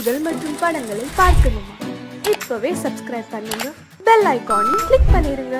நிகழ்ச்சிகள் மற்றும் படங்களை பார்க்கணுமா? இப்பவே சப்ஸ்கிரைப் பண்ணுங்க, பெல் ஐகானையும் கிளிக் பண்ணிருங்க.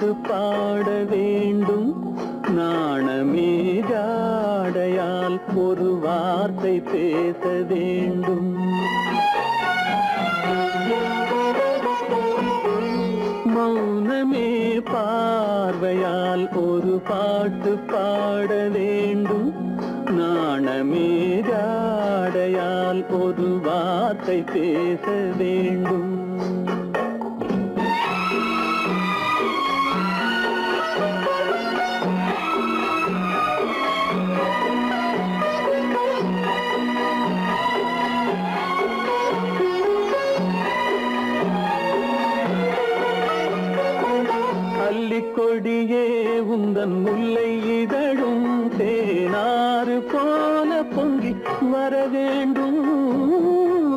பாட்டு பாட வேண்டும். நாணமே ஜாடையால் ஒரு வார்த்தை பேச வேண்டும். மௌனமே பார்வையால் ஒரு பாட்டு பாட வேண்டும். நாணமே ஜாடையால் ஒரு வார்த்தை பேச வேண்டும். கொடியே உந்தன் முல்லை இதழும் தேனாறு போல பொங்கி வர வேண்டும்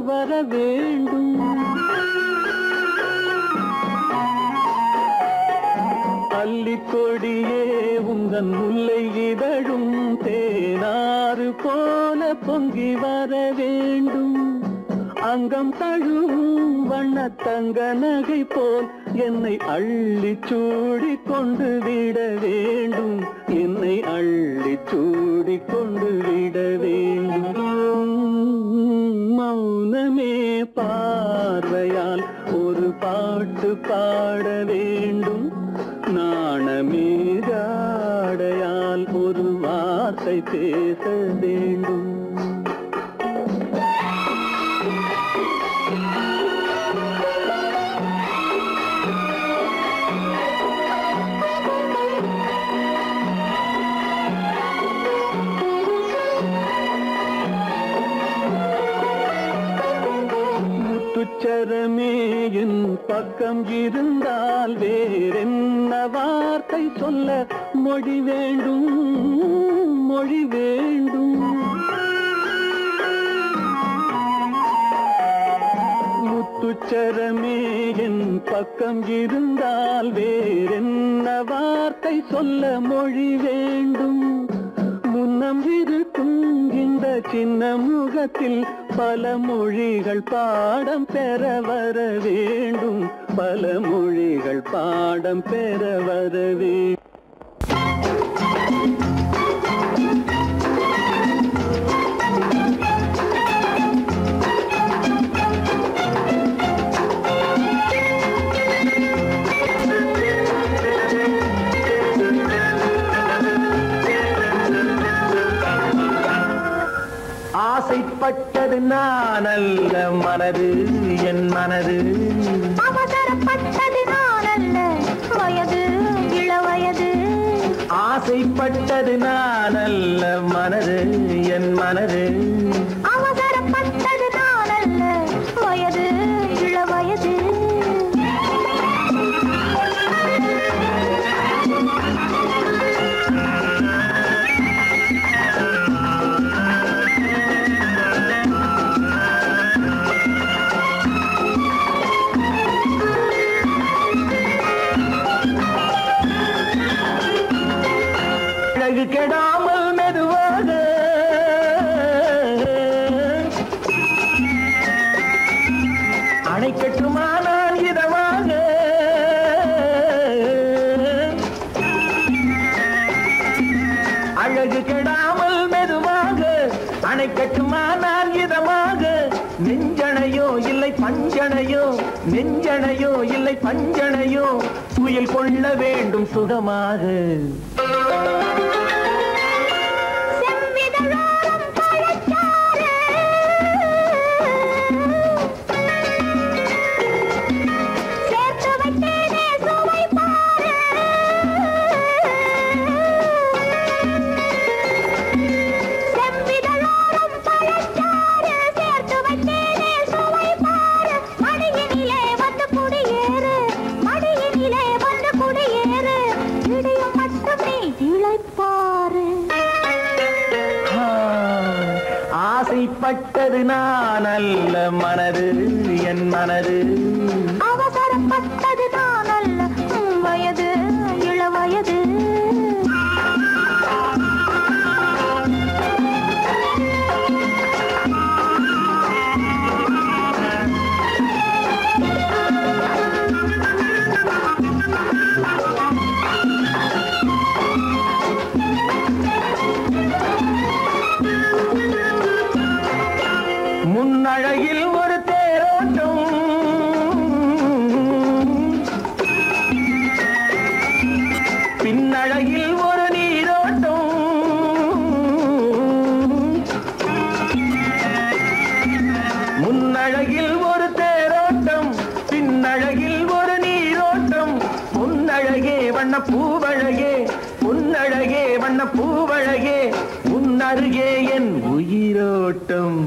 வர வேண்டும். அல்லிக்கொடியே உந்தன் முல்லை இதழும் தேனாறு போல பொங்கி வர வேண்டும். அங்கம் தழுவும் வண்ணத்தங்க நகை போல் என்னை அள்ளி சூடி கொண்டு விட வேண்டும். என்னை அள்ளி சூடி கொண்டு விட வேண்டும். மௌனமே பார்வையால் ஒரு பாட்டு பாட வேண்டும். நாணமே ஜாடையால் ஒரு வார்த்தை பேச வேண்டும். முத்துச்சரமே என் பக்கம் இருந்தால் வேறென்ன வார்த்தை சொல்ல மொழி வேண்டும் மொழி வேண்டும். முத்துச்சரமே என் பக்கம் இருந்தால் வேறென்ன வார்த்தை சொல்ல மொழி வேண்டும். முன்னம் இருக்கும் இந்த சின்ன முகத்தில் பல மொழிகள் பாடம் பெற வர வேண்டும். பல மொழிகள் பாடம் பெற வர வேண்டும். ஆசைப்பட்டது நான் அல்ல மனது என் மனது. அவசரப்பட்டது நான் அல்ல வயது இளவயது. ஆசைப்பட்டது நான் அல்ல மனது என் மனது. அவசரப்பட்டது நான் அல்ல வயது இளவயது. கெடாமல் மெதுவாக அணை கட்டுமா நான் இதமாக. அழகு கெடாமல் மெதுவாக அணை கட்டுமா நான் இதமாக. நெஞ்சணையோ இல்லை பஞ்சணையோ நெஞ்சணையோ இல்லை பஞ்சணையோ புயல் கொள்ள வேண்டும் சுகமாக. ஆசைப்பட்டது நான் அல்ல மனது என் மனது. அவசரப்பட்டது நான் அல்ல வயது இளவயது. பொன்னழகே வண்ண பூவழகே பொன்னழகே வண்ண பூவழகே உன்னருகே என் உயிரோட்டம்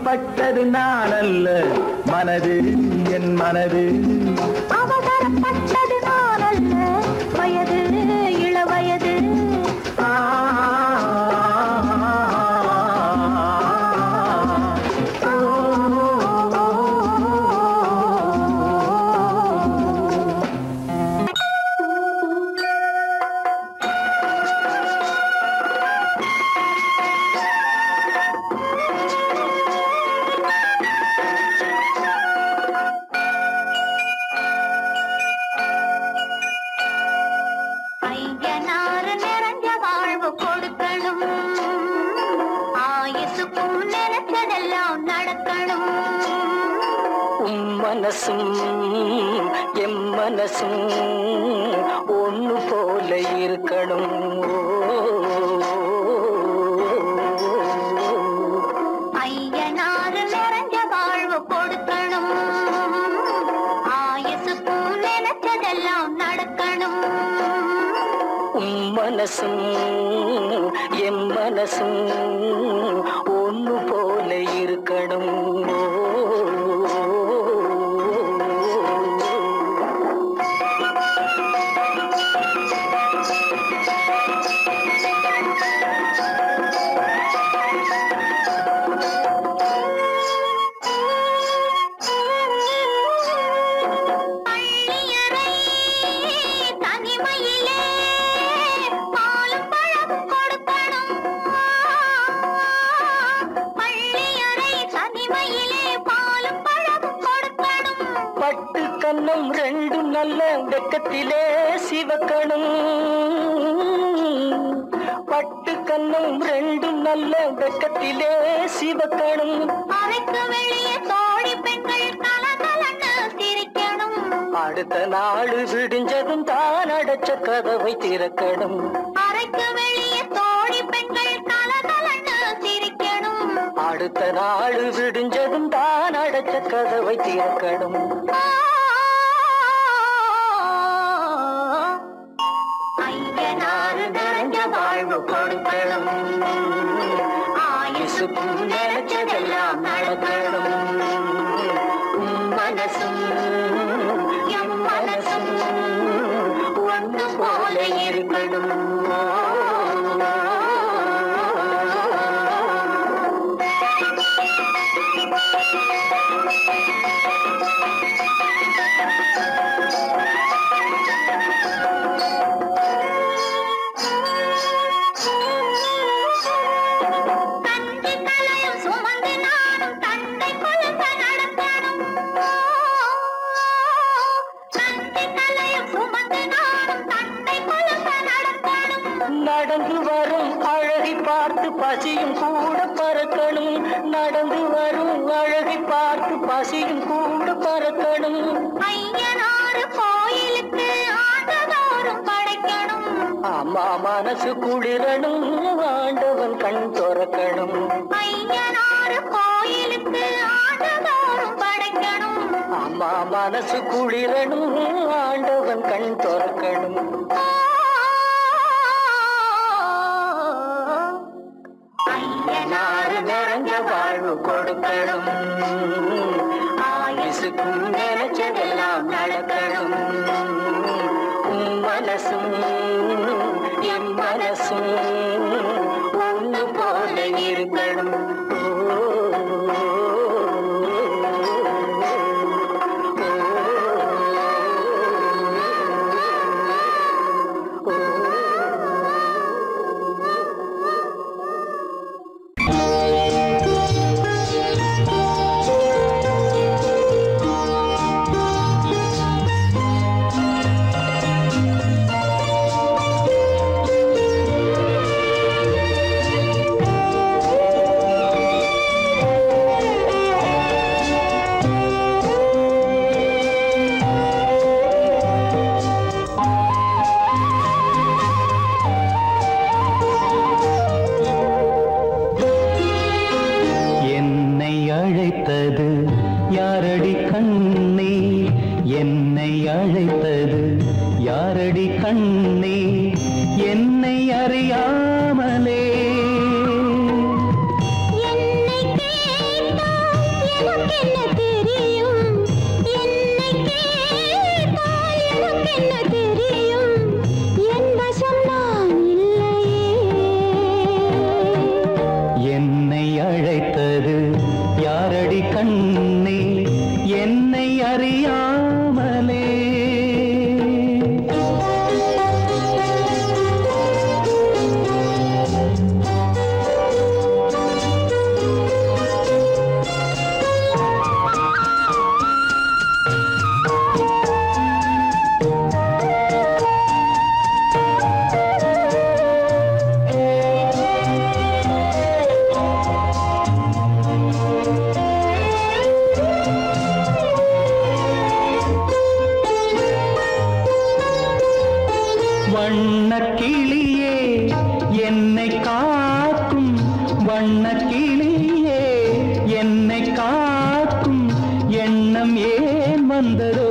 பட்டது நான் அல்ல மனது என் மனது அவசரப்பட்டது நான் அல்ல வயது இளவயது மனசும் எம் மனசும் ஒன்று போல இருக்கணும் ஐயனாறு நிறைஞ்ச வாழ்வு கொடுக்கணும் ஆயுசுக்கும் நினைச்சதெல்லாம் நடக்கணும் மனசும் எம் மனசும் ஒன்று போல இருக்கணும் கண்ணம் ரெண்டும் நல்ல வெக்கத்திலே சிவக்கணும் பட்டு கண்ணம் ரெண்டும் நல்ல வெக்கத்திலே சிவக்கணும் அறைக்கு வெளியே தோழி பெண்கள் கலகலன்னு சிரிக்கணும் அடுத்த நாள் விடிஞ்சதும் தான் அடைச்ச கதவை திறக்கணும் அறைக்கு வெளியே தோழி பெண்கள் கலகலன்னு சிரிக்கணும் அடுத்த நாள் விடிஞ்சதும் தான் அடைச்ச கதவை திறக்கணும் ஐயனாறு நிறைஞ்ச வாழ்வு கொடுக்கணும் ஆயுசுக்கும் நினைச்சதெல்லாம் நடக்கணும் மனசும் எம் மனசும் ஒன்று போல இருக்கணும் நடந்து வரும் அழகை பார்த்து பசியும் கூட பறக்கணும் நடந்து வரும் அழகை பார்த்து பசியும் கூட பறக்கணும் ஐயனாறு கோயிலுக்கு ஆண்டதோறும் படைக்கணும் அம்மா மனசு குளிரணும் ஆண்டவன் கண் துறக்கணும் ஐயனாறு கோயிலுக்கு ஆண்டதோறும் படைக்கணும் அம்மா மனசு குளிரணும் ஆண்டவன் கண் துறக்கணும் ஐயனாறு நிறைஞ்ச வாழ்வு கொடுக்கணும் ஆயுசுக்கும் நினைச்சதெல்லாம் நடக்கணும் மனசும் என் மனசும் ஒன்று போல இருக்கணும் கண்ணே என்னை அறியாமலே என்னை கேட்டால் எனக்கென்ன தெரியும் என்னை கேட்டால் எனக்கென்ன தெரியும் என் வசம் நான் இல்லையே என்னை அழைத்தது யாரடி கண்ணே என்னை அறியாமலே வண்ணக்கிளியே என்னை காக்கும் வண்ணக்கிளியே என்னை காக்கும் எண்ணம் ஏன் வந்ததோ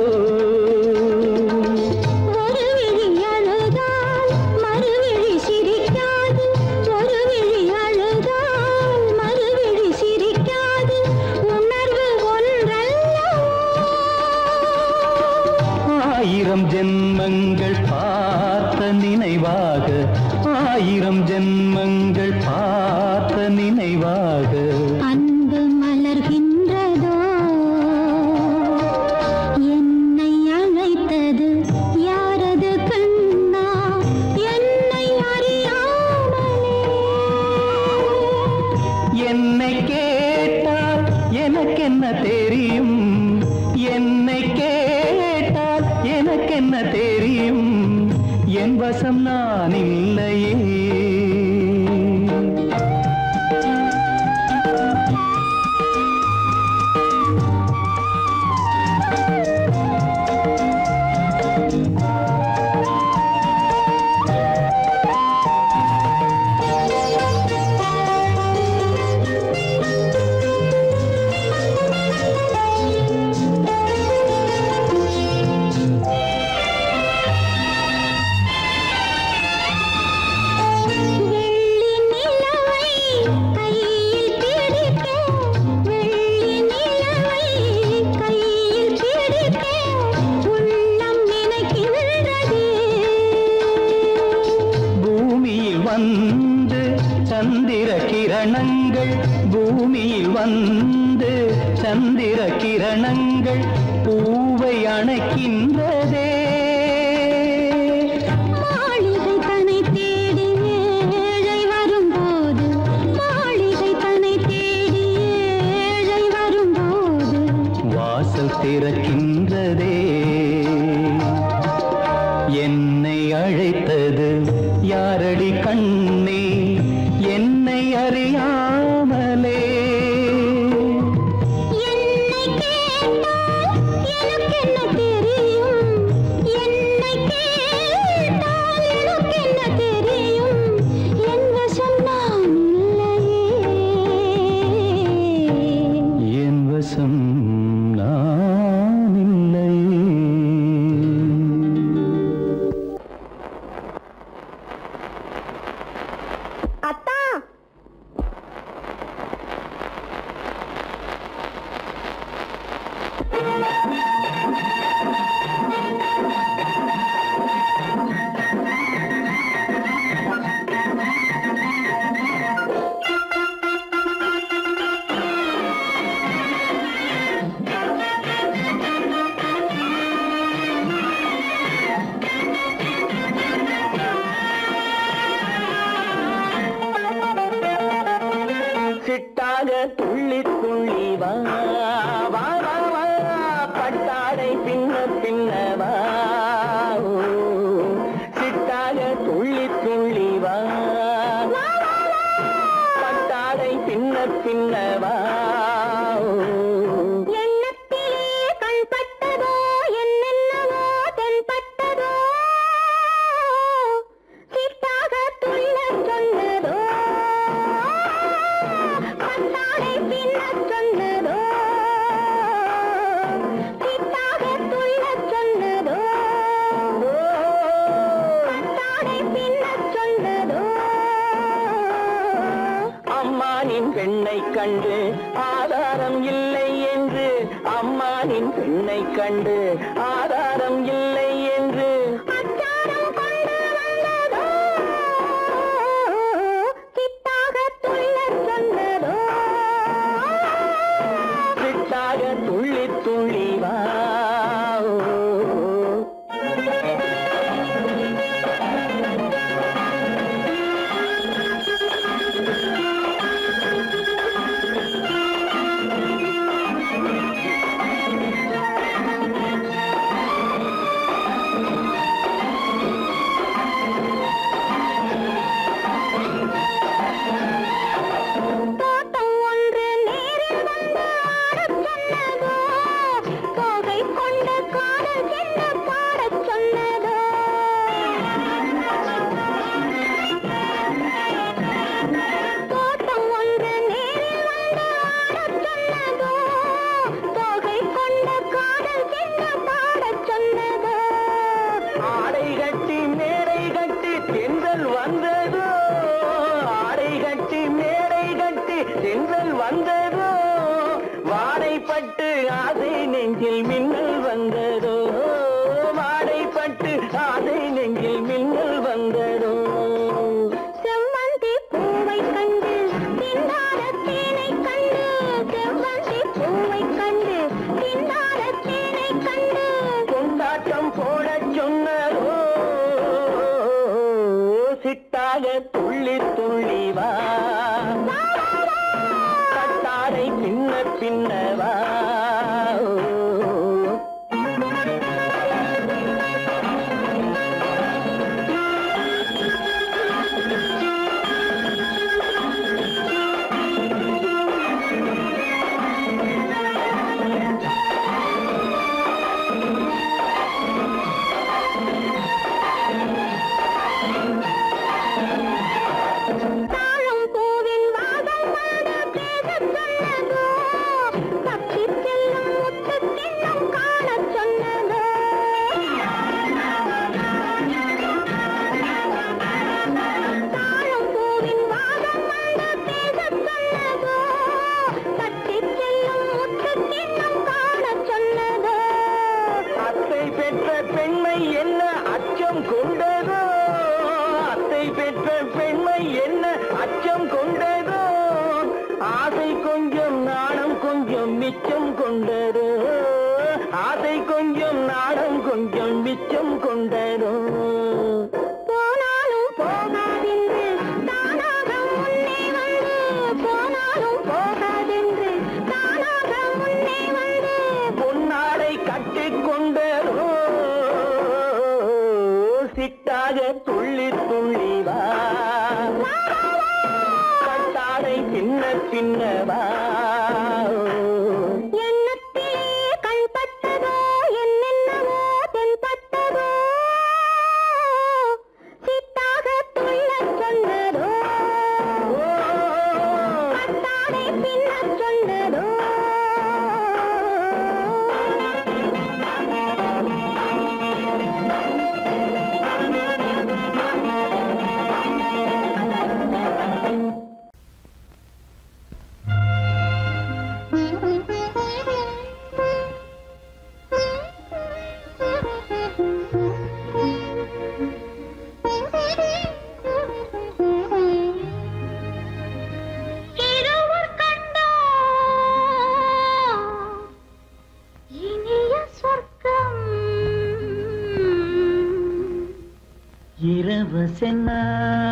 ஒரு விழி அழுதால் மறுவிழி சிரிக்காது ஒரு விழி அழுதால் மறுவிழி சிரிக்காது உணர்வு ஒன்றல்லவோ ஆயிரம் ஜென்மங்கள் பார்த்த நினைவாக ஆயிரம் ஜென்மங்கள் பார்த்த நினைவாக அன்பு மலர்கின்றதோ என்னை அழைத்தது யாரது கண்ணா என்னை அறியாமலே என்னை கேட்டால் எனக்கென்ன தெரியும் என்னை கேட்டால் எனக்கென்ன தெரியும் என் வசம் நான் இல்லையே வெள்ளி நிலவை கையில் பிடிக்க வெள்ளி நிலவை கையில் பிடிக்க உள்ளம் நினைக்கின்றதே பூமியில் வந்து சந்திர கிரணங்கள் பூமியில் வந்து சந்திர கிரணங்கள் பூவை அணைக்கின்றதே மாளிகை தன்னை தேடி ஏழை வரும்போது மாளிகை தன்னை தேடி ஏழை வரும்போது வாசல் திறக்கின்றதே என்னை அழைத்தது யாரடி கண்ணே என்னை அறியாமலே என்னை கேட்டால் எனக்கென்ன தெரியும் என்னை கேட்டால் எனக்கென்ன தெரியும் என் வசம் நான் இல்லையே என் வசம் நான் இல்லையே அத்தா சிட்டாக துள்ளி துள்ளி வா வா வா வா பட்டாடை பின்ன பின்ன வா ஓ, சிட்டாக துள்ளி துள்ளி வா பட்டாடை பின்ன பின்ன வா ஓ. எண்ணத்திலே கண்பட்டதோ என்னென்னவோ தென்பட்டதோ சிட்டாக துள்ளச் சொன்னதோ பட்டாடை பின்னச் சொன்னதோ சிட்டாக துள்ளச் சொன்னதோ ஆணின் பெண்ணை கண்டு ஆதாரம் இல்லை என்று அச்சாரம் கொண்டு வந்ததோ கிட்டாக துள்ள சொன்னதோ சிட்டாக துள்ளி துள்ளி வா வாடைப்பட்டு ஆசை நெஞ்சில் மின்னல் வந்ததோ வாடைப்பட்டு ஆசை நெஞ்சில் மின்னல் வந்ததோ செவ்வந்தி பூவை கண்டு திண்டார தேனை கண்டு செவ்வந்தி பூவை கண்டு திண்டார தேனை கண்டு கொண்டாட்டம் போட சொன்னதோ சிட்டாக துள்ளி துள்ளி வா கட்டாரை பின்ன பின்னவா மிச்சம் கொண்டதோ ஆசை கொஞ்சம் நாடம் கொஞ்சம் மிச்சம் கொண்டதோ போனாலும் போகாதென்று தானாக முன்னே வந்து போனாலும் போகாதென்று தானாக முன்னே வந்து பொன்னாடை கட்டிக் கொண்டதோ சிட்டாக துள்ளி துள்ளி வா கட்டாடை பின்ன பின்னவா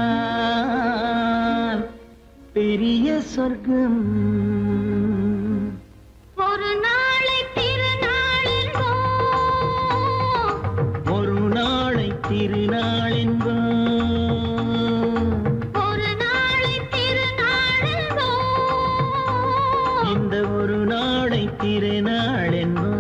இரவசென்னால் பெரிய சொர்க்கம் ஒரு நாளை திருநாளென்போ ஒரு நாளை திருநாளென்போ ஒரு நாளை திருநாளென்போ இந்த ஒரு நாளை திருநாளென்போ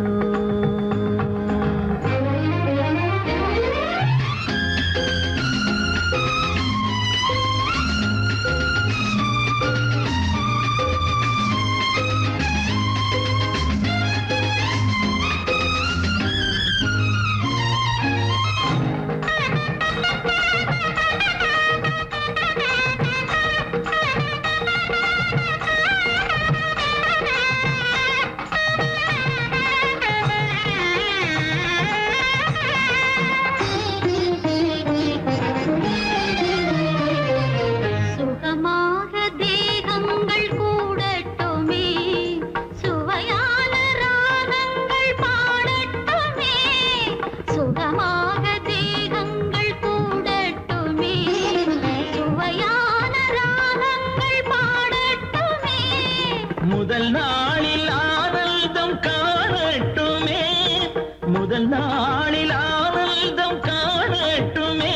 நாளில் ஆனந்தம் காணட்டுமே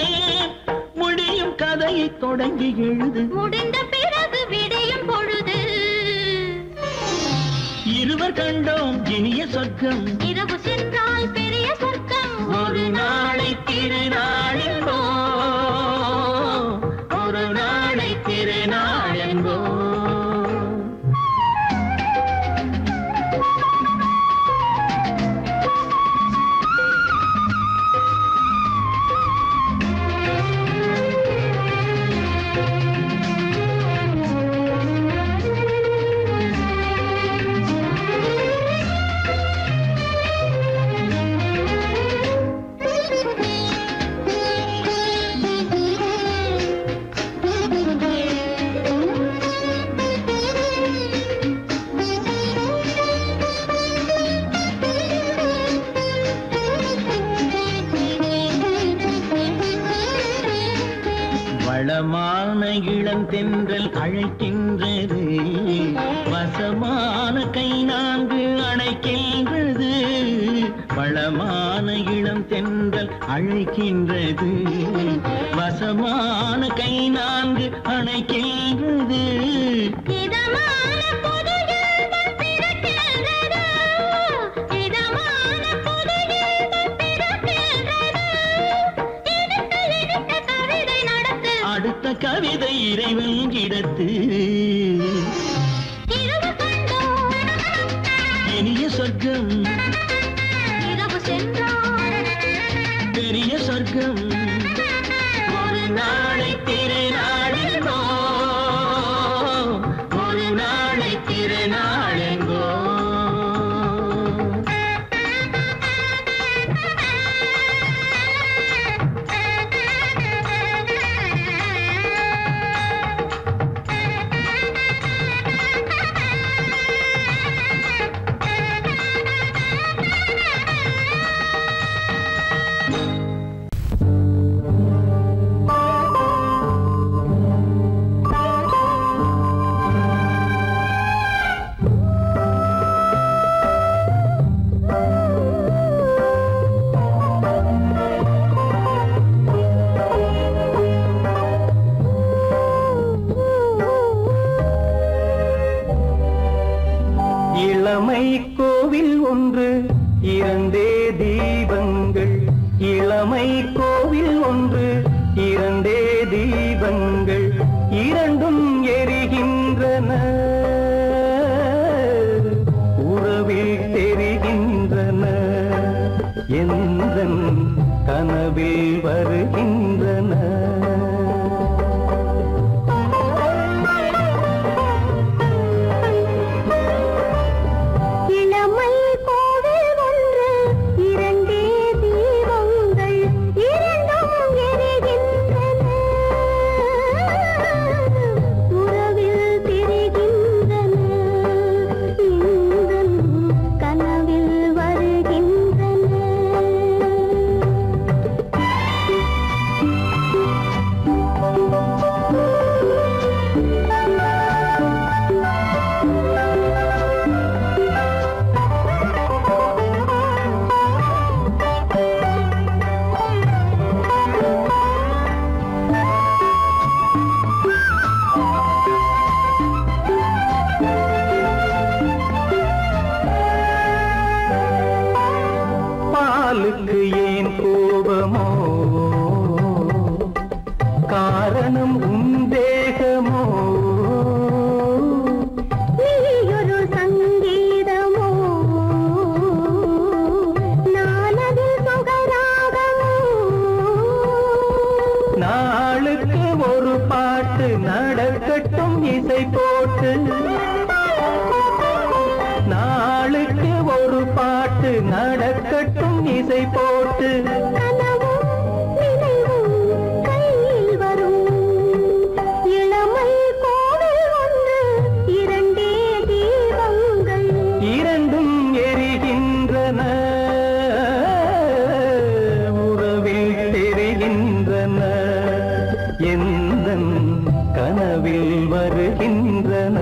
முடியும் கதையை தொடங்கி எழுது முடிந்த பிறகு விடியும் பொழுது இருவர் கண்டோம் இனிய சொர்க்கம் இரவு சென்றால் பெரிய சொர்க்கம் ஒரு நாளை திருநாளென்போ ஒரு நாளை திருநாளென்போ வளமான இளம் தென்றல் அழைக்கின்றது வசமான கை நான்கு அணைக்கின்றது வளமான இளம் தென்றல் அழைக்கின்றது வசமான கை நான்கு அணைக்கின்றது இதமான புது இன்பம் பிறக்கின்றது இதமான புது இன்பம் பிறக்கின்றது இனிக்க கவிதை நடத்து அடுத்த கவிதை இறைவன் இடத்து இரவு கண்டோம் இனிய சொர்க்கம் இரவு சென்றால் பெரிய சொர்க்கம் ஒரு நாளை திருநாளென்போ ஒரு நாளை திருநாளென்போ இளமை கோவில் ஒன்று இரண்டே தீபங்கள் இளமை கோவில் ஒன்று இரண்டே தீபங்கள் இரண்டும் எரிகின்றன உறவில் தெரிகின்றன எந்தன் கனவில் வருகின்றன இளமை கோவில் ஒன்று இரண்டே தீபங்கள் இரண்டும் எரிகின்றன உறவில் தெரிகின்றன இன்பம் கனவில் வருகின்றன பாலுக்கு ஏன் கோபமோ காரணம் உன் தேகமோ நீயொரு சங்கீதமோ நானது சுகராகமோ நாளுக்கு ஒரு பாட்டு நடக்கட்டும் இசை போட்டு நாளுக்கு ஒரு பாட்டு நடக்கட்டும் இசை போட்டு கனவும் நினைவும் கையில் வரும் இளமை கோவில் ஒன்று இரண்டே தீபங்கள் இரண்டும் எரிகின்றன உறவில் தெரிகின்றன எந்தன் கனவில் வருகின்றன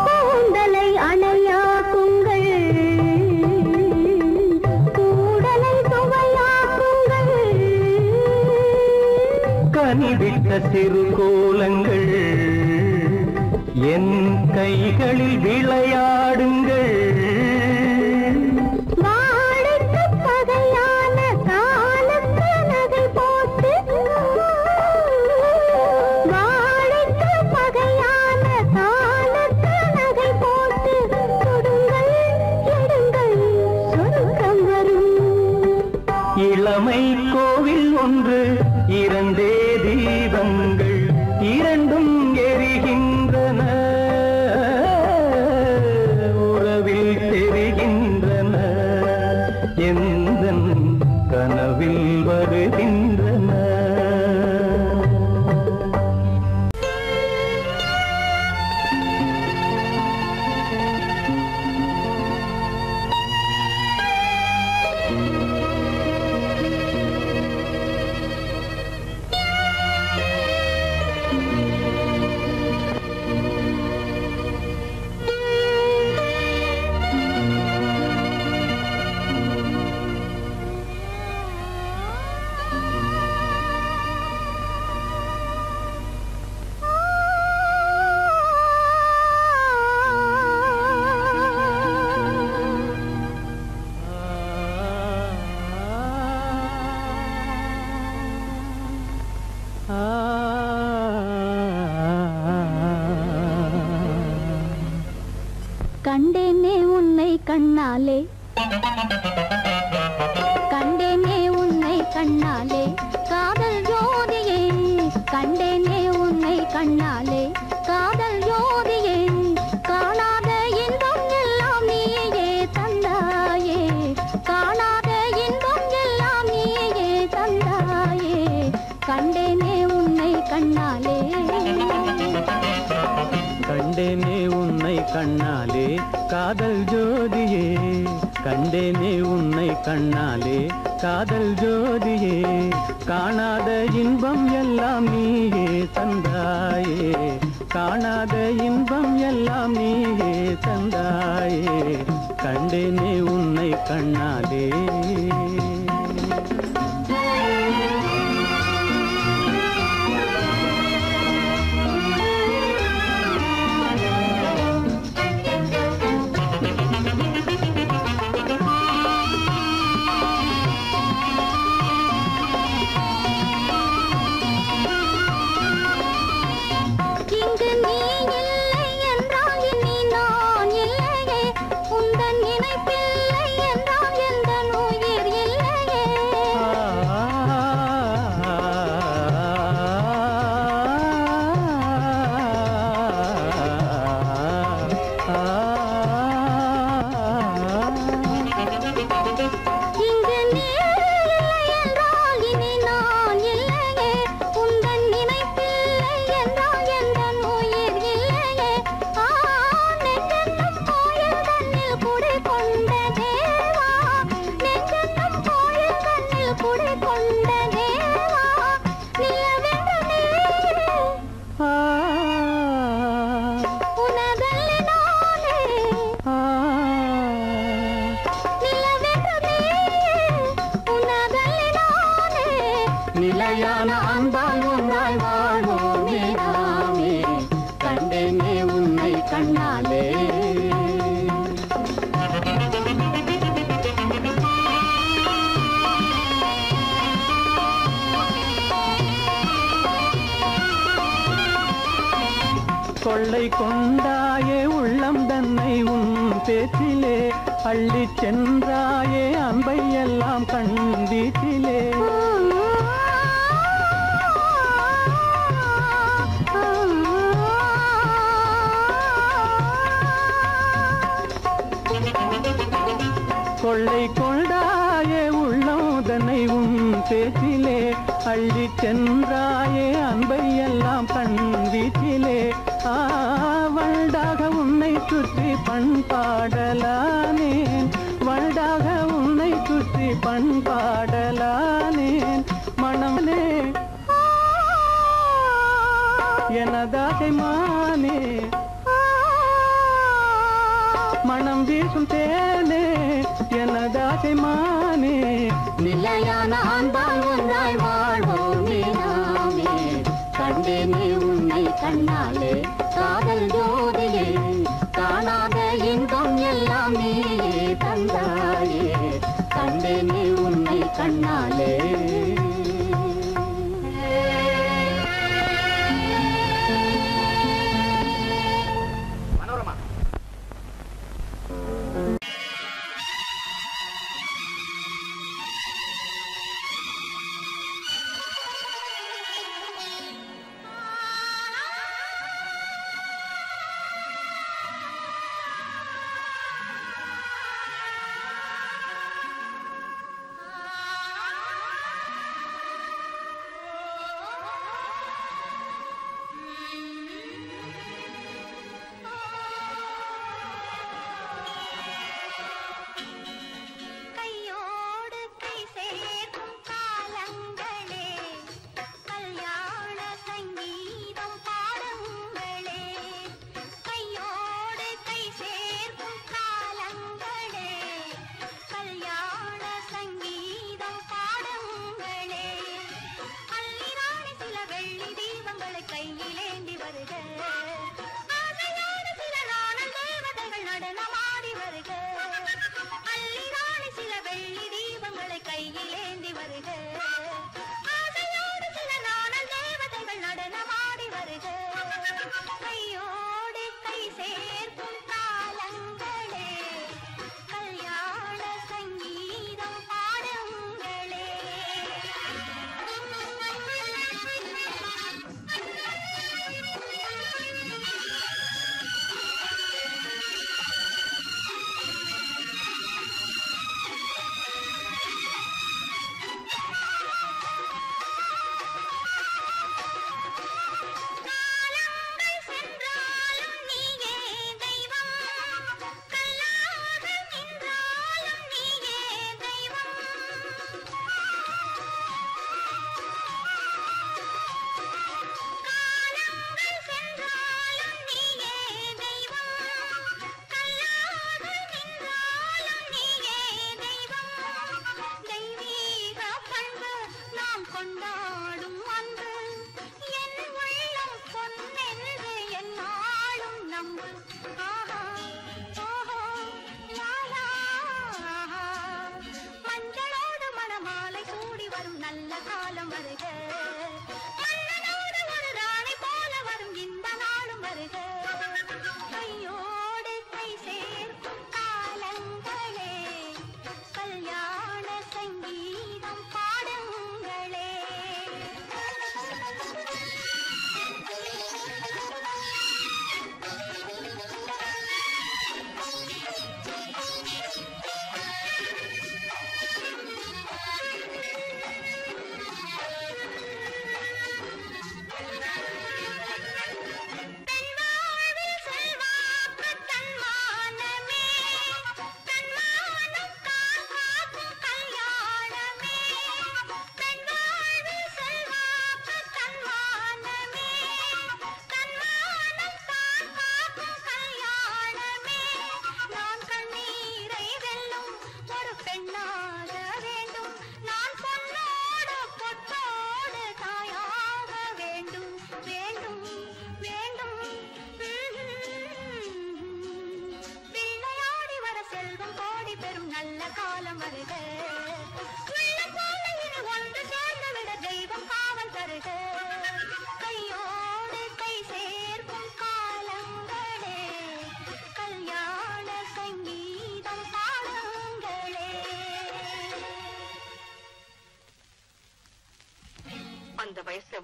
கூந்தலை அணையாக்குங்கள், கூடலை துவையாக்குங்கள், கனிவிட்ட சிறு கோலங்கள் என் கைகளில் விளையாடுங்கள். வாழைக்கு பகையான காலுக்கு நகை போட்டு, வாழைக்கு பகையான காலுக்கு நகை போட்டு, கொடுங்கள் எடுங்கள் சொர்க்கம் வரும். இளமை கோவில் ஒன்று இரண்டே தீபங்கள் இரண்டும் எரிகின்றன, உறவில் தெரிகின்றன, எந்தன் கனவில் வருகின்றன. கண்டேனே உன்னை கண்ணாலே, கண்டேனே உன்னை கண்ணாலே, காதல் ஜோதியே, கண்டேனே உன்னை கண்ணாலே, காதல் ஜோதியே, காணாத இன்பம் எல்லாம் நீயே தந்தாயே, காணாத இன்பம் எல்லாம் நீயே தந்தாயே, கண்டேனே உன்னை கண்ணாலே, கண்டேனே உன்னை கண்ணாலே காதல் ஜோதியே, கண்டேனே உன்னை கண்ணாலே காதல் ஜோதியே, காணாத இன்பம் எல்லாம் நீயே தந்தாயே, காணாத இன்பம் எல்லாம் நீயே தந்தாயே, கண்டேனே உன்னை கண்ணாலே. இங்கு நீ இல்லை என்றால் இனி நான் இல்லையே, உந்தன் நினைப்பில்லை என்றால் எந்தன் உயிர் இல்லையே. இங்கு நீ இல்லை என்றால் இனி நான் இல்லையே, உந்தன் நினைப்பில்லை என்றால் எந்தன் உயிர் இல்லையே. நெஞ்சென்னும் கோயில் தன்னில் குடிகொண்ட தேவா, நெஞ்சென்னும் கோயில் தன்னில் குடிகொண்ட தேவா, நிலவென்று நீ உனதல்லி நானே, நிலவென்று நீ உனதல்லி நானே, நிலையான அன்பால் ஒன்றாய் வாழ்வோமே நாமே, கண்டேனே உன்னை கண்ணாலே. கொள்ளை கொண்டாயே உள்ளம் தன்னை உன் பேச்சிலே, அள்ளிச் சென்றாயே அன்பை எல்லாம் கண்டீட்டிலே. கொள்ளை கொண்டாயே உள்ளம் தன்னை உன் பேச்சிலே அள்ளி சென்றாயே அன்பை எல்லாம் கண் வீச்சிலே வண்டாக உன்னை சுற்றி பண்பாடலானேன் வண்டாக உன்னை சுற்றி பண்பாடலானேன் மனமே எனதாசை மானே மனம் வீசும் தேனே எனதாசை மானே நிலையான அன்பால் ஒன்றாய் வாழ்வோம் நாமே கண்டேனே உன்னை கண்ணாலே காதல் ஜோதியே காணாத இன்பம் எல்லாம் நீயே தந்தாயே கண்டேனே உன்னை கண்ணாலே அந்த வயசு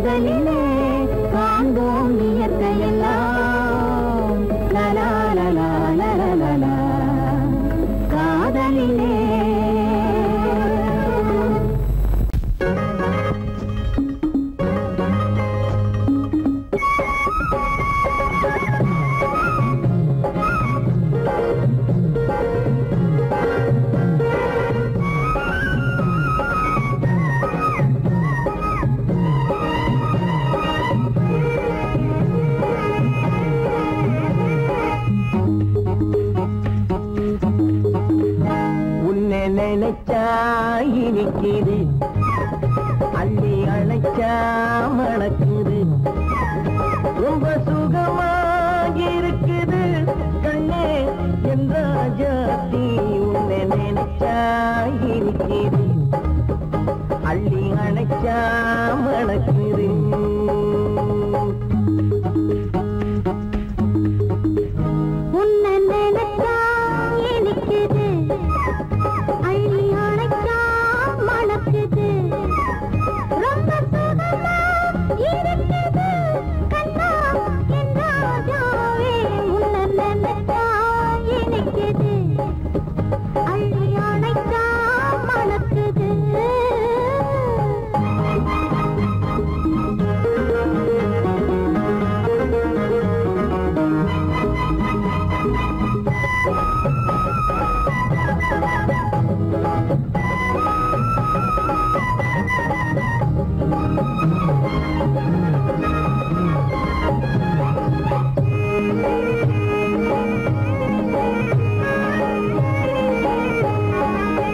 காதலிலே காண்போம் இயற்கையெல்லாம் லலா லலா லலா காதலிலே நினைச்சா இனிக்குது அள்ளி அழைச்சா மணக்குது ரொம்ப சுகமாயிருக்குது கண்ணே என் ராஜாத்தி உன்னை நினைச்சா இனிக்குது அள்ளி அழைச்சா மணக்குது உன்னை நினைச்சா இனிக்குது அள்ளி அணைச்சா மணக்குது ரொம்ப சுகமா இருக்குது கண்ணா என் ராஜாவே உன்னை நினைச்சா இனிக்குது அள்ளி அணைச்சா மணக்குது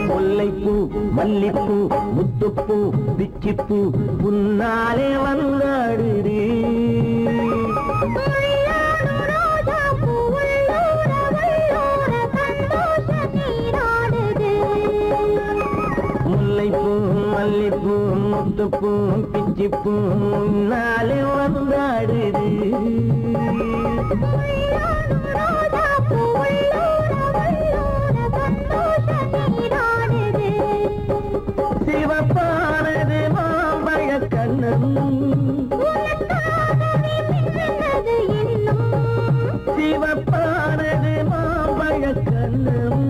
முல்லைப்பூ மல்லிப்பூ முத்துப்பூ பிச்சிப்பூ உன்னாலே வந்தாடுது முல்லைப்பூ மல்லிப்பூ முத்துப்பூ பிச்சிப்பூ உன்னாலே வந்தாடுது சிவப்பானது மாம்பழ கண்ணம் சிவப்பானது மாம்பழ கண்ணம்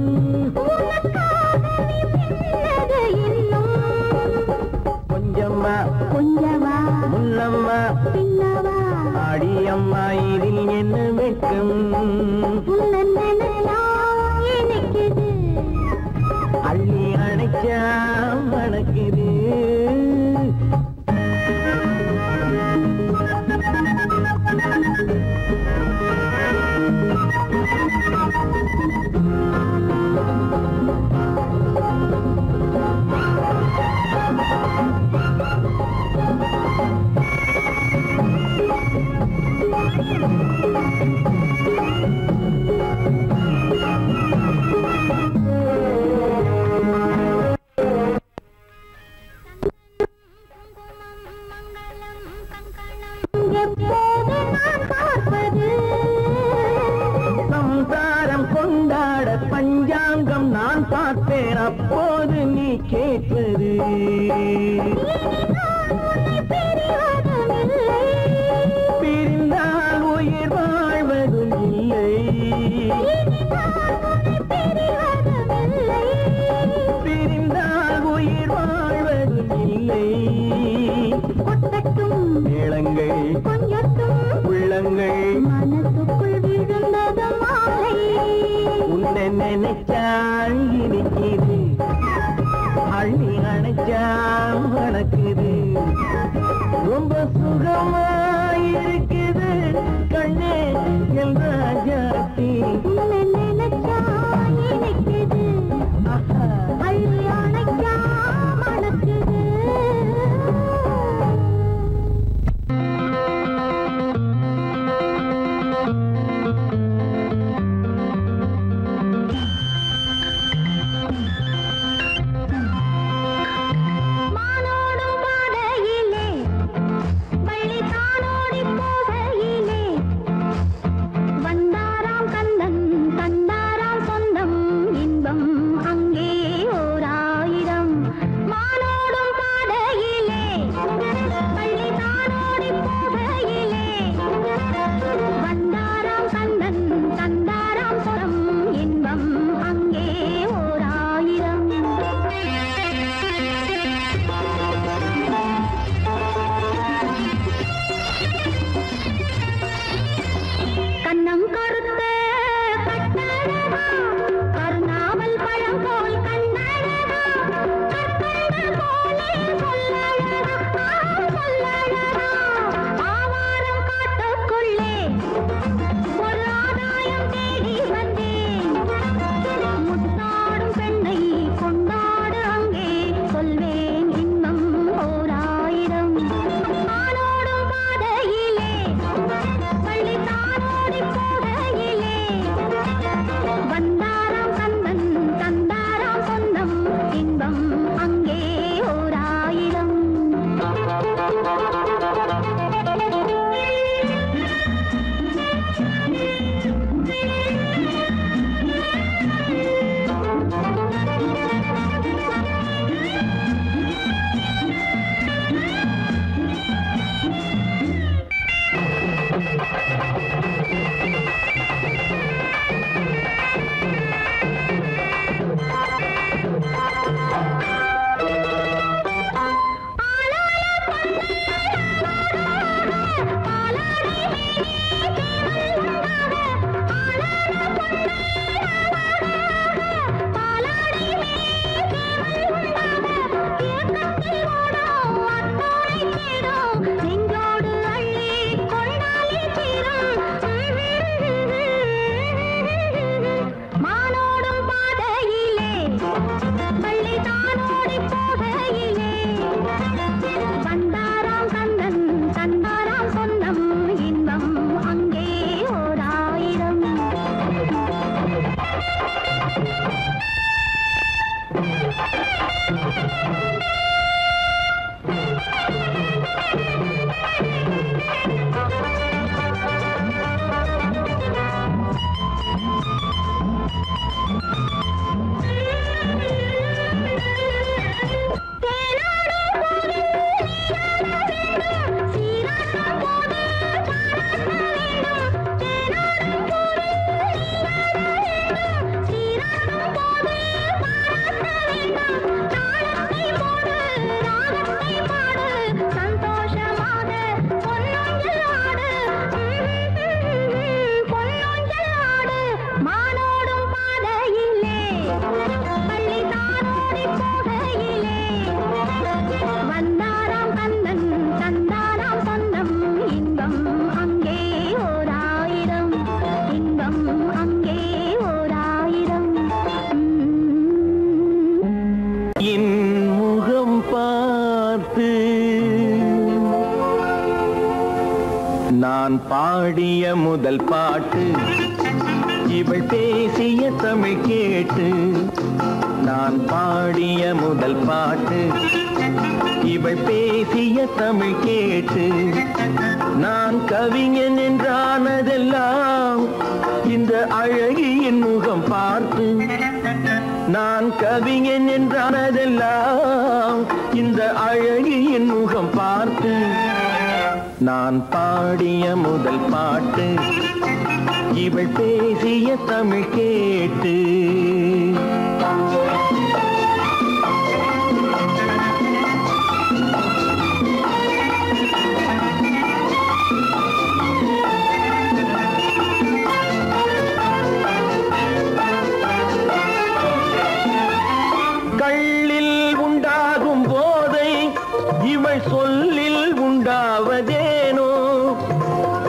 கொஞ்சம்மா கொஞ்சமா முன்னம்மா பின்னவா அடியம்மா இதில் என்ன வெட்கம் உன்னை நினைச்சா இனிக்குது அள்ளி அணைச்சா மணக்குது எப்போது நான் பார்ப்பது சம்சாரம் கொண்டாட பஞ்சாங்கம் நான் பார்ப்பேன் அப்போது நீ கேட்பது பிரிந்தால் உயிர் வாழ்வதும் இல்லை பிரிந்தால் உயிர் வாழ்வதும் இல்லை கொட்டட்டும் மேளங்கள் கொஞ்சட்டும் உள்ளங்கள் மனசுக்குள் விழுந்தது மாலை உன்னை நினைச்சால் இனிக்குது அள்ளி அணைச்சா மணக்குது ரொம்ப சுகமாயிருக்குது கண்ணே என் ராஜாத்தி உன்னை நினைச்சா இனிக்குது அள்ளி அணைச்சா மணக்குது மானோடும் பாதையிலே வள்ளி தானோடி போகையிலே வந்தாராம் கந்தன் தந்தாராம் சொந்தம் இன்பம் அங்கே ஓரா நான் பாடிய முதல் பாட்டு இவள் பேசிய தமிழ் கேட்டு. நான் பாடிய முதல் பாட்டு இவள் பேசிய தமிழ் கேட்டு. நான் கவிஞன் என்றானதெல்லாம் இந்த அழகியின் முகம் பார்த்து. நான் கவிஞன் என்றானதெல்லாம் இந்த அழகியின் முகம் பார்த்து. நான் பாடிய முதல் பாட்டு இவள் பேசிய தமிழ் கேட்டு. கள்ளில் உண்டாகும் போதை இவள் சொல்லில் உண்டாவதேனோ.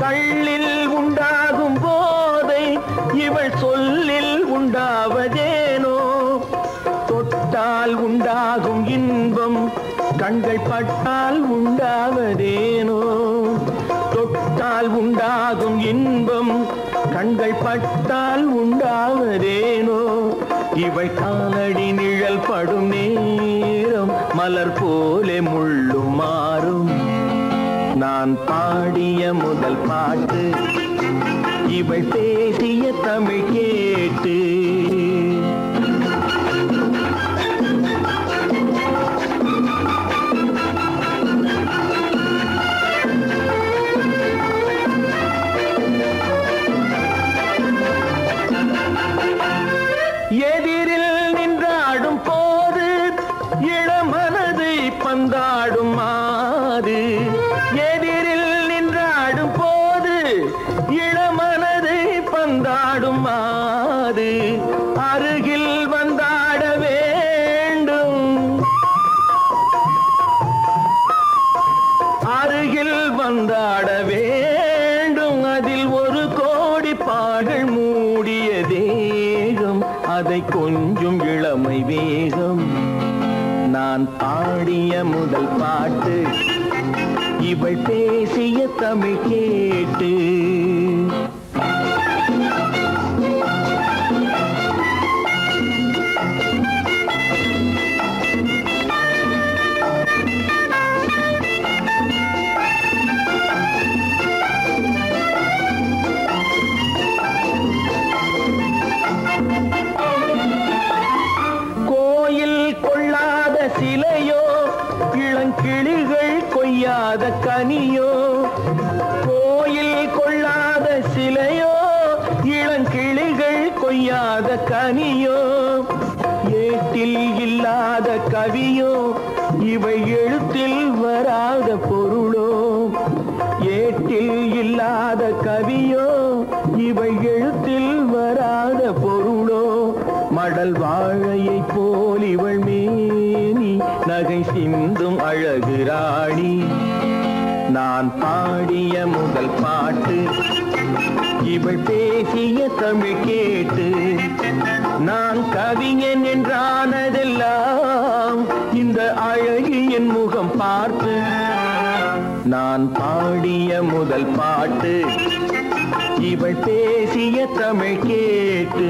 கள்ளில் உண்டாகும் போதை இவள் சொல்லில் உண்டாவதேனோ. தொட்டால் உண்டாகும் இன்பம் கண்கள் பட்டால் உண்டாவதேனோ. தொட்டால் உண்டாகும் இன்பம் கண்கள் பட்டால் உண்டாவதேனோ. இவள் காலடி நிழல் படும் நேரம் மலர் போலே முள்ளும் மாறும். நான் பாடிய முதல் பாட்டு இவள் பேசிய தமிழ் கேட்டு. எதிரில் நின்றாடும் போது இளமனதை பந்தாடும் மாது. எதிரில் நின்றாடும் போது இளமனதை பந்தாடும் மாது. அருகில் வந்தாட வேண்டும், அருகில் வந்தாட வேண்டும். அதில் ஒரு கோடி பாடல் மூடிய தேகம், அதை கொஞ்சம் இளமை வேகம். நான் பாடிய முதல் பாட்டு இவள் பேசிய தமிழ் கேட்டு. சிலையோ இளங்கிளிகள் கொய்யாத கனியோ. கோயில் கொள்ளாத சிலையோ இளங்கிளிகள் கொய்யாத கனியோ. ஏட்டில் இல்லாத கவியோ இவை எழுத்தில் வராத பொருளோ. ஏட்டில் இல்லாத கவியோ இவை எழுத்தில் வராத பொருளோ. மடல் வாழையை போல் இவள் மேனி நகை சிந்தும் அழகு ராணி. நான் பாடிய முதல் பாட்டு இவள் பேசிய தமிழ் கேட்டு. நான் கவிஞன் என்றானதெல்லாம் இந்த அழகியின் முகம் பார்த்து. நான் பாடிய முதல் பாட்டு இவள் பேசிய தமிழ் கேட்டு.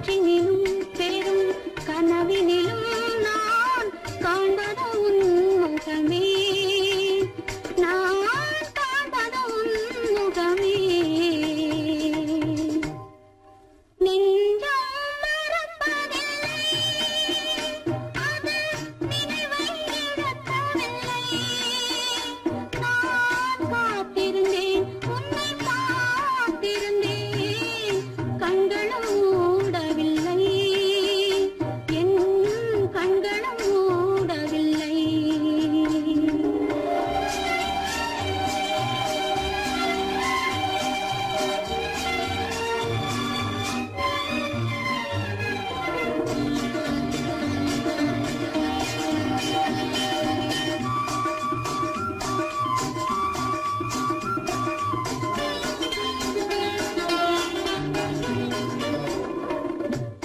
காற்றினிலும் பெரும் கனவினிலும் நான் காண்பது உன் முகமே நான் காண்பது உன் முகமே நெஞ்சம் மறப்பதில்லை அது நினைவை இழக்கவில்லை நான் காத்திருந்தேன் உன்னை பார்த்திருந்தேன் கண்களும் மூடவில்லை என் கண்களும் மூடவில்லை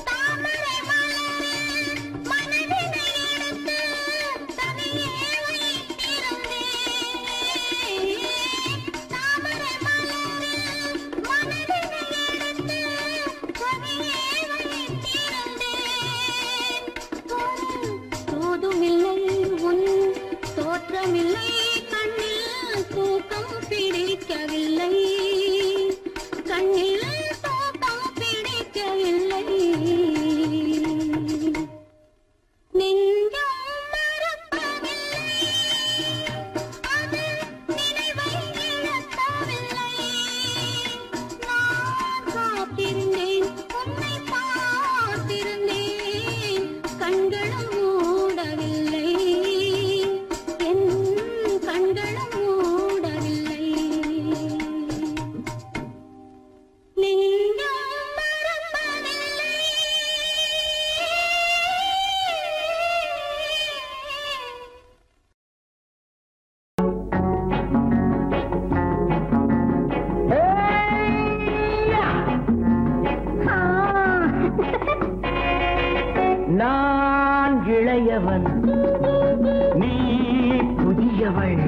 தாமரை மலரில் மனதினை எடுத்து தனியே வைத்திருந்தேன் தாமரை மலரில் மனதினை எடுத்து தனியே வைத்திருந்தேன் தோதுமில்லை உன் தோற்றமில்லை கண்ணில் தூக்கம் பிடிக்கவில்லை கண்ணில் தூக்கம் பிடிக்கவில்லை நெஞ்சம் மறப்பதில்லை அது நினைவை இழக்கவில்லை நான் காத்திருந்தேன் உன்னை பார்த்திருந்தேன் கண்களும் மூடவில்லை என் கண்களும் மூடவில்லை நெஞ்சம் மறப்பதில்லை நான் இளையவன் நீ புதியவள்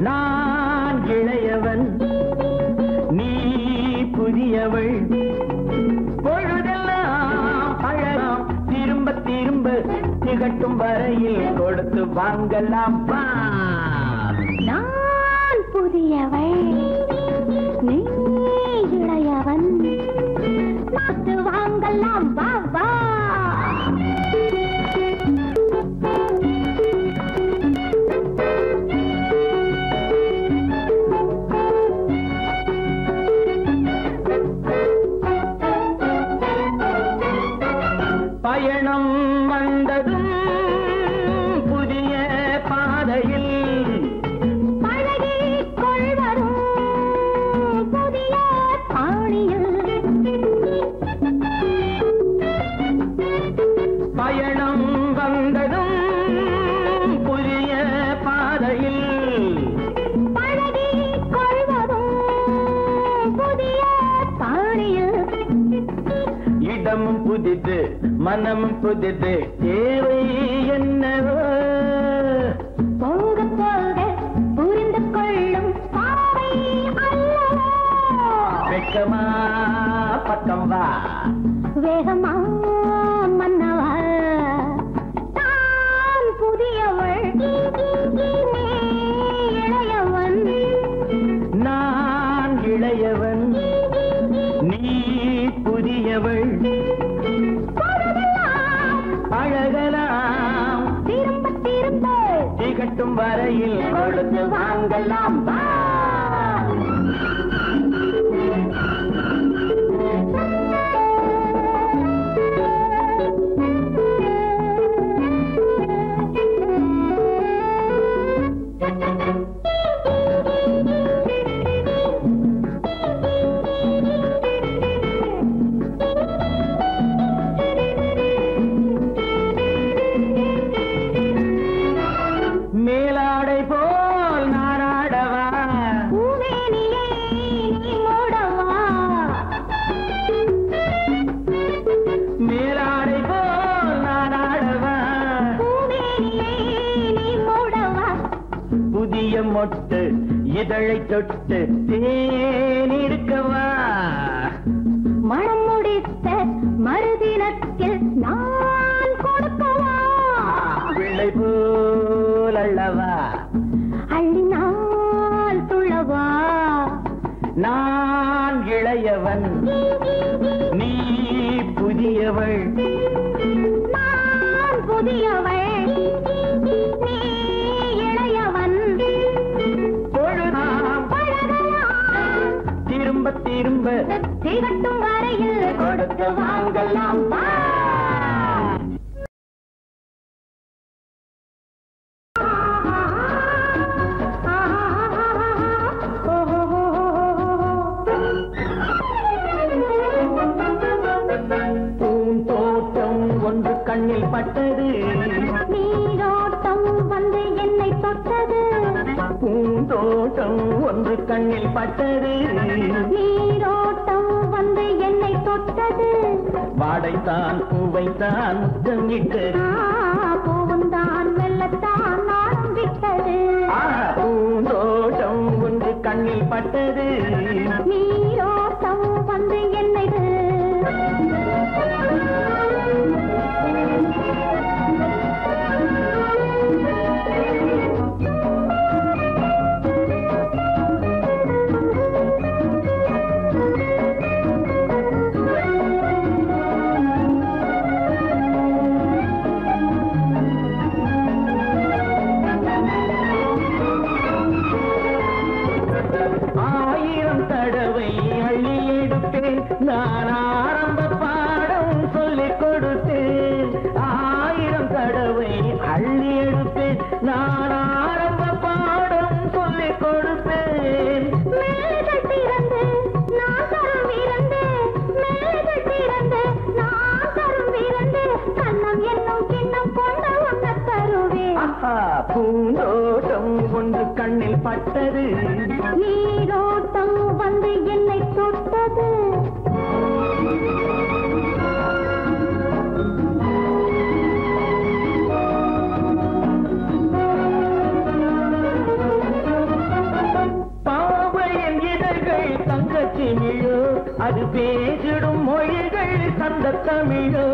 நான் இளையவன் நீ புதியவள் பொழுதெல்லாம் அழகாம் திரும்ப திரும்ப திகட்டும் வரையில் கொடுத்து வாங்கலாம் வா நான் புதியவள் நீ இளையவன் பார்த்து வாங்கலாம் வா வா பயணம் வந்ததும் புதிய பாதையில் பழகிக் கொள்வரும் புதிய பாணியில் பயணம் வந்ததும் புதிய பாதையில் பழகிக் கொள்வரும் புதிய பாணியில் இடமும் புதிது மனமும் புதிது தேவை என்னவோ போக போக புரிந்து கொள்ளும் பாவை அல்லவோ வெட்கமா பக்கம் வா வேகமா மன்னவா தான் புதியவள் நீ இளையவன் நான் இளையவன் நீ புதியவள் அழகலாம் திரும்ப திரும்ப திகட்டும் வரையில் கொடுத்து வாங்கலாம் வா மேலாடை போல் நாராடவா பூவேனியை நீ மூடவா மேலாடை போல் நாராடவா பூவேனியை நீ மூடவா புதிய மொட்டு இதழை தொட்டு தேனிருக்கவா மனம் முடித்த நான் இளையவன் நீ புதியவள் நான் புதியவள் நீ இளையவன் பொழுதாம் திரும்ப திரும்ப திகட்டும் வரையில் கொடுத்து வாங்கலாம் வா. பூந்தோட்டம் ஒன்று கண்ணில் பட்டது நீரோட்டம் வந்து என்னை தொட்டது பூந்தோட்டம் ஒன்று கண்ணில் பட்டது நீரோட்டம் வந்து என்னை தொட்டது வாடைத்தான் பூவைத்தான் முத்தமிட்டது பூவுந்தான் மெல்லத்தான் நானும் விட்டது பூந்தோட்டம் ஒன்று கண்ணில் பட்டது நீரோட்டம் வந்து என்னை நான் ஆரம்ப பாடம் சொல்லிக் கொடுத்தேன் 1000 தடவை அள்ளி எடுப்பேன் நான் ஆரம்ப பாடம் சொல்லிக் கொடுப்பேன் மேலகட்டிறந்து நான் தரும் இறந்து மேலகட்டிறந்து நான் தரும் இறந்து கண்ணம் என்னும் கிண்ணம் கொண்ட ஒன்ன தருவேன் பூந்தோட்டம் ஒன்று கண்ணில் பட்டது நீரோட்டம் வந்து என்னை தொட்டது பாவையின் இதழ்கள் தங்கச்சிமிழோ அது பேசிடும் மொழிகள் சந்த தமிழோ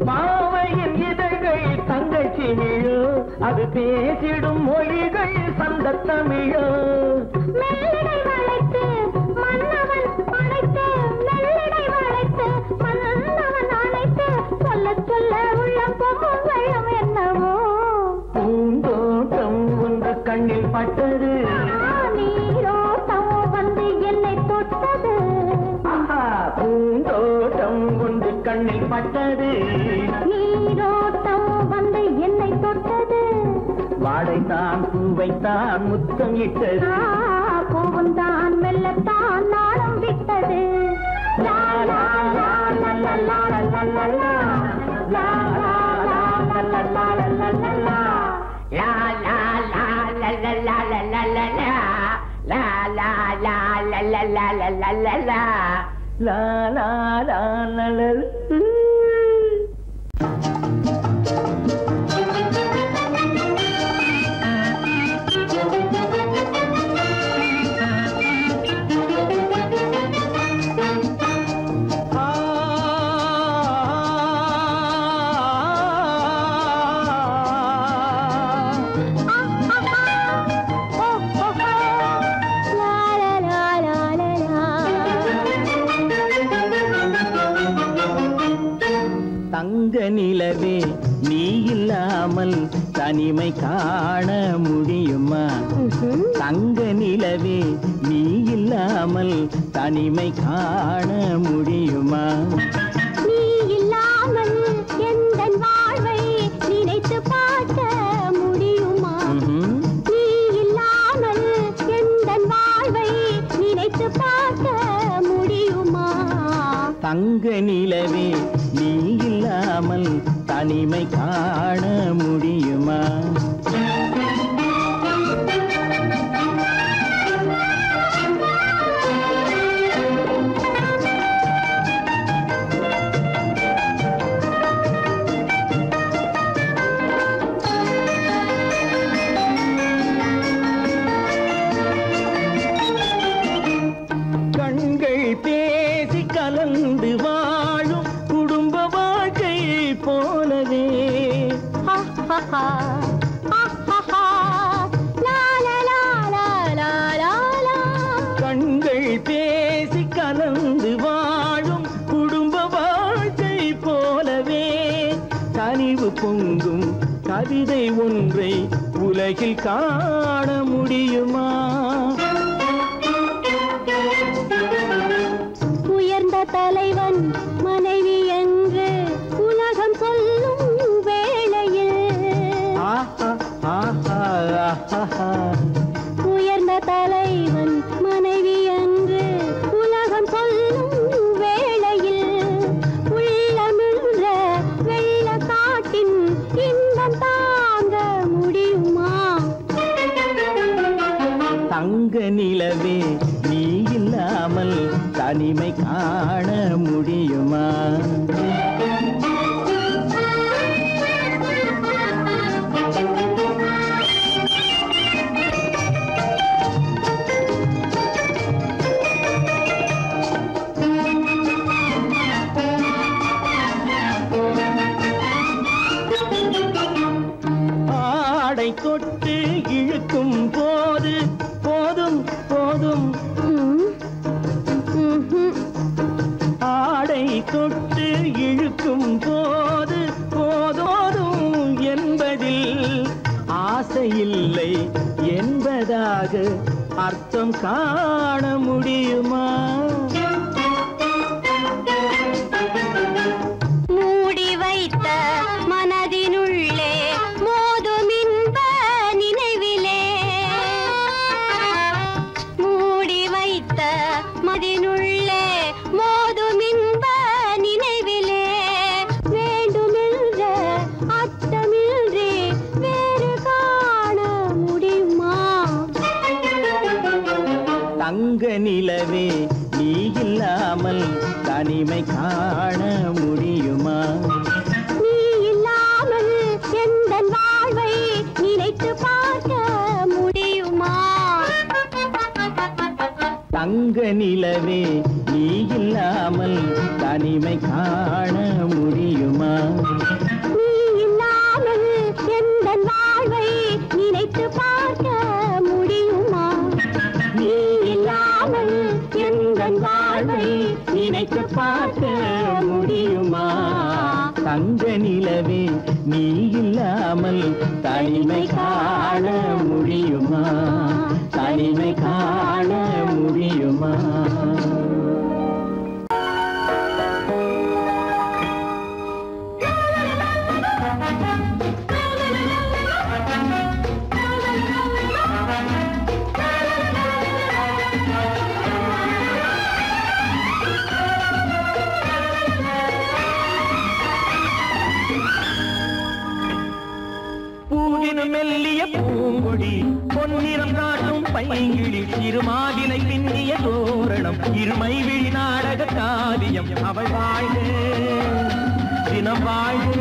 பாவையின் இதழ்கள் தங்கச்சிமிழோ அது பேசிடும் மொழிகள் சந்த தமிழோ மெல்லிடை வளைத்து மன்னவன் அழைத்து மெல்லிடை வளைத்து மன்னவன் அழைத்து சொல்ல சொல்ல உள்ளம் பொங்கும் வெள்ளம் என்னவோ பூந்தோட்டம் ஒன்று கண்ணில் பட்டது நீரோட்டம் வந்து என்னை தொட்டது பூந்தோட்டம் ஒன்று கண்ணில் பட்டது நீரோட்டம் வந்து என்னை தொட்டது வாடைத்தான் பூவைத்தான் முத்தம் இட்டது பூவுந்தான் மெல்லத்தான் நாளும் விட்டது லா லா லா லா லா லா லா லா லா லா லா லா லா லா லா லா லா லா La la la la la la la la la la la la la la la la la la la la லா லா லா லா லா. தங்க நிலவே நீ இல்லாமல் தனிமை காண முடியுமா தங்க நிலவே நீ இல்லாமல் தனிமை காண முடியுமா நீ இல்லாமல் எந்தன் வாழ்வை நினைத்து பார்க்க முடியுமா நீ இல்லாமல் எந்தன் வாழ்வை நினைத்து பார்க்க முடியுமா தங்க நிலவே நீ இல்லாமல் தனிமை காண முடியுமா கண்கள் பேசி கலந்து வாழும் குடும்ப வாழ்க்கை போலவே கவிதை ஒன்றை உலகில் காண முடியுமா? உயர்ந்த தலைவன் மனைவி என்று உலகம் சொல்லும் வேளையில் உயர்ந்த தலைவன் மனைவி என்று உலகம் சொல்லும் வேளையில் உள்ளமிழ்ற வெள்ள காட்டின் இன்பம் தாங்க முடியுமா? தங்க நிலவே நீ இல்லாமல் தனிமை காண முடியுமா? ஆடை தொட்டு இழுக்கும் போது போதும் போதும் ஆடை தொட்டு இழுக்கும் போது போதோதும் என்பதில் ஆசையில்லை என்பதாக அர்த்தம் காண முடியுமா? மூடி வைத்த மனதினுள்ளே மோதும் இன்ப நினைவிலே மூடி வைத்த மனதினுள்ளே மோதும் இன்ப நினைவிலே வேண்டுமென்ற அர்த்தமின்றி வேறு காண முடியுமா? தங்க நிலவே நீ இல்லாமல் தனிமை காண முடியுமா? நீ இல்லாமல் எந்தன் வாழ்வை நினைத்து பார்க்க முடியுமா? தங்க நிலவே நீ இல்லாமல் தனிமை காண முடியுமா? நீ இல்லாமல் எந்தன் வாழ்வை நினைத்து பார்க்க முடியுமா? நீ இல்லாமல் எந்தன் வாழ்வை நினைத்து பார்க்க முடியுமா? தங்க நிலவே நீ இல்லாமல் தனிமை காண முடியுமா? தனிமை காண முடியுமா? பூவினும் மெல்லிய பூங்கொடி பொன்னிறம் காட்டும் பைங்கிழி திருமாதினை பின்னிய தோரணம் இருமை விழி நாடக காவியம் அவள் வாழ்க தினம் வாழ்க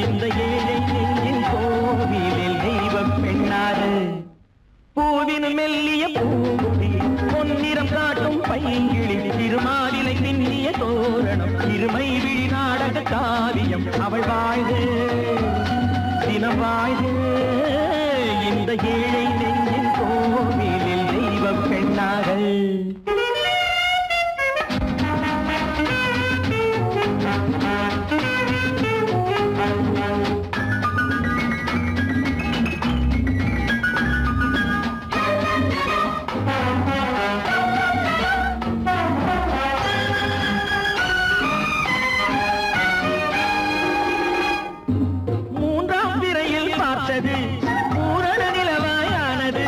இந்த ஏழை நெஞ்சின் கோவிலில் தெய்வம் பெண்ணாக. பூவினும் மெல்லிய பூங்கொடி பொன்னிறம் காட்டும் பைங்கிழி திருமாதினை பின்னிய தோரணம் இருமை விழி நாடக காவியம் அவள் வாழ்க தினம் வாழ்க இந்த ஏழை நெஞ்சின் கோவிலில் தெய்வம் பெண்ணாக. மூன்றாம் பிறையில் பார்த்தது பூரண நிலவாயானது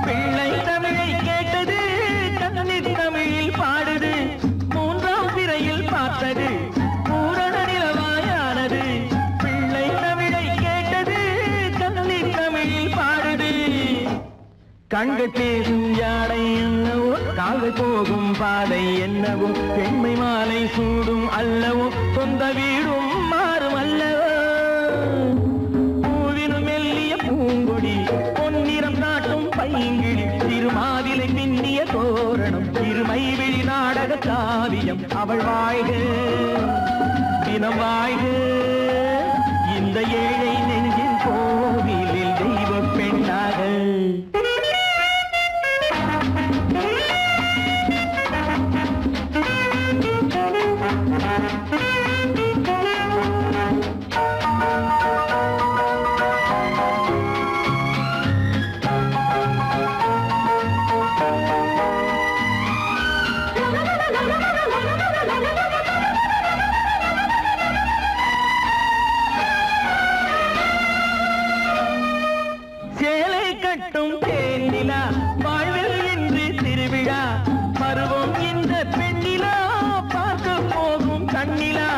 பிள்ளை தமிழை கேட்டது கண்ணீர் தமிழில் பாடுது. மூன்றாம் பிறையில் பார்த்தது பூரண நிலவாயானது பிள்ளை தமிழை கேட்டது கண்ணீர் தமிழில் பாடுது. கண்கள் பேசும் யாடை என்னவோ கால்கள் போகும் பாதை என்னவோ பெண்மை மாலை சூடும் அல்லவோ சொந்த வீடும் மாறும் அல்லவோ. பூவினும் மெல்லிய பூங்கொடி பொன்னிறம் காட்டும் பைங்கிழி திருமாதிலை பின்னிய தோரணம் இருமை விழி நாடக காவியம் அவள் வாழ்க தினம் வாழ்க இந்த ஏழை நெஞ்சின் கோவிலில் தெய்வ பெண்ணாக. சேலை கட்டும் தேனிலா வாழ்வில் இன்று திருவிழா பருவம் இந்த பெண்ணிலா பார்க்க போகும் கண்ணிலா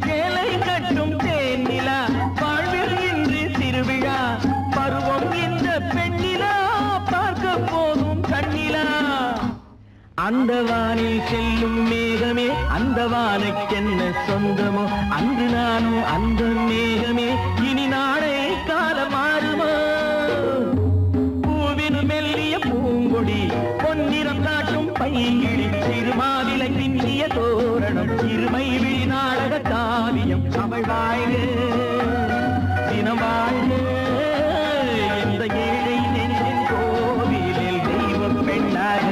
சேலை கட்டும் தேனிலா வாழ்வில் இன்று திருவிழா பருவம் இந்த பெண்ணிலா பார்க்க போகும் கண்ணிலா அந்த வானில் செல்லும் மேகமே அந்த வானுக்கென்ன சொந்தமோ அன்று நானும் அந்த மேகமே இனி நாளை காலம் மாறுமோ பூவின் மெல்லிய பூங்கொடி பொன்னிறம் காட்டும் பைங்கிழி சிறுமாவிலை பின்னிய தோரணம் இருமை விழி நாடக காவியம் அவள் வாழ்க தினம் வாழ்க இந்த ஏழை நெஞ்சின் கோவிலில் தெய்வ பெண்ணாக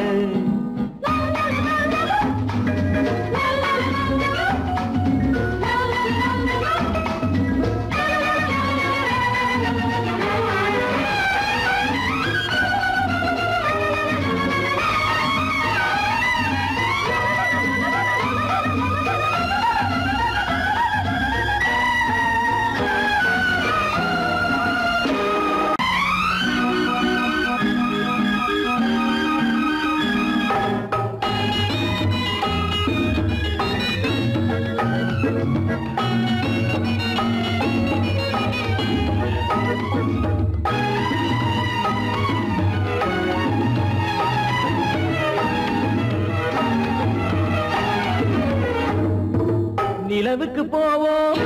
நிலவுக்கு போவோம்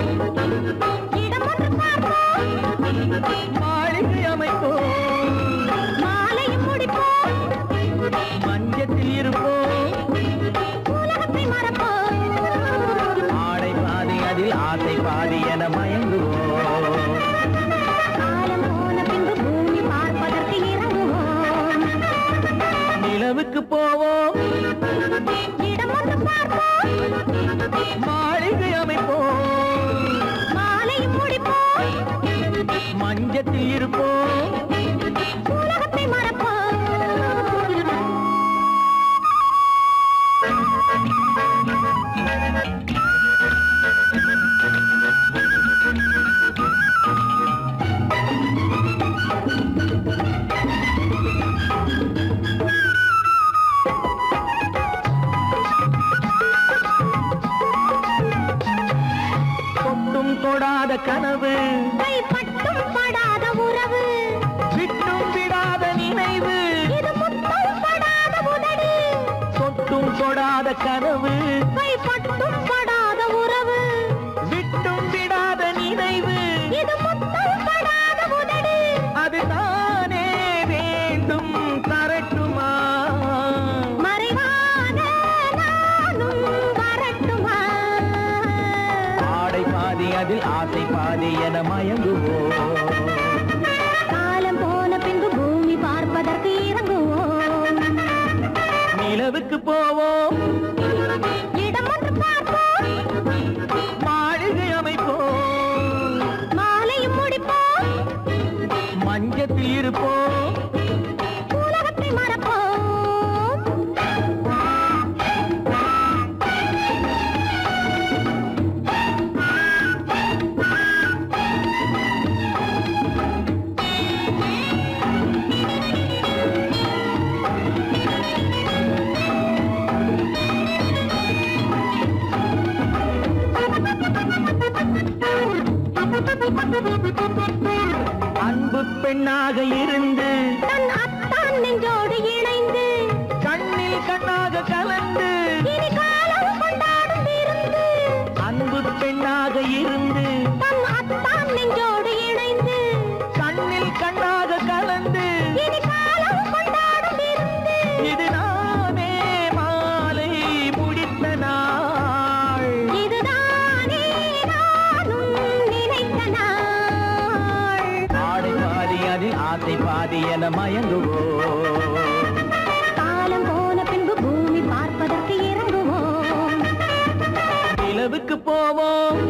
மாளிகை அமைப்போம் மாலையும் முடிப்போம் மஞ்சத்தில் இருப்போம் உலகத்தை மறப்போம் ஆடை பாதி அதில் ஆசை பாதி என மயங்குவோம் காலம் போன பின்பு பூமி பார்ப்பதற்கு இறங்குவோம் நிலவுக்கு போவோம் இடம் ஒன்று பார்ப்போம் மாளிகை அமைப்போம் மாலையும் முடிப்போம் மஞ்சத்தில் இருப்போம் உலகத்தை மறப்போம் தொட்டும் தொடாத கனவு கைப்பட்டும் படாத உறவு விட்டும் விடாத நினைவு இது முத்தம் படாத உதடு தொட்டும் தொடாத கனவு கைப்பட்டும் படாத உறவு விட்டும் விடாத நினைவு இது முத்தம் படாத உதடு அது தானே வேண்டும் தரட்டுமா மறைவான நானும் வரட்டுமா ஆடை பாதி அதில் ஆசை பாதி என மயங்குவோம் காலம் போன பின்பு பூமி பார்ப்பதற்கு இறங்குவோம் நிலவுக்கு போவோம் இடம் ஒன்று பார்ப்போம் மாளிகை அமைப்போம் மாலையும் முடிப்போம் மஞ்சத்தில் இருப்போம் உலகத்தை மறப்போம் அன்பு பெண்ணாக இருந்து தன் அத்தான் நெஞ்சோடு இணைந்து கண்ணில் கண்ணாக கலந்து இனி காலம் கொண்டாடும் விருந்து அன்பு பெண்ணாக இருந்து தன் அத்தான் நெஞ்சோடு இணைந்து கண்ணில் கண்ணாக கலந்து இனி காலம் கொண்டாடும் விருந்து இது நானே மாலை முடித்த நாள் இதுதானே நானும் நினைத்த நாள் ஆடை பாதி அதில் ஆசை பாதி என மயங்குவோம் காலம் போன பின்பு பூமி பார்ப்பதற்கு இறங்குவோம் நிலவுக்கு போவோம்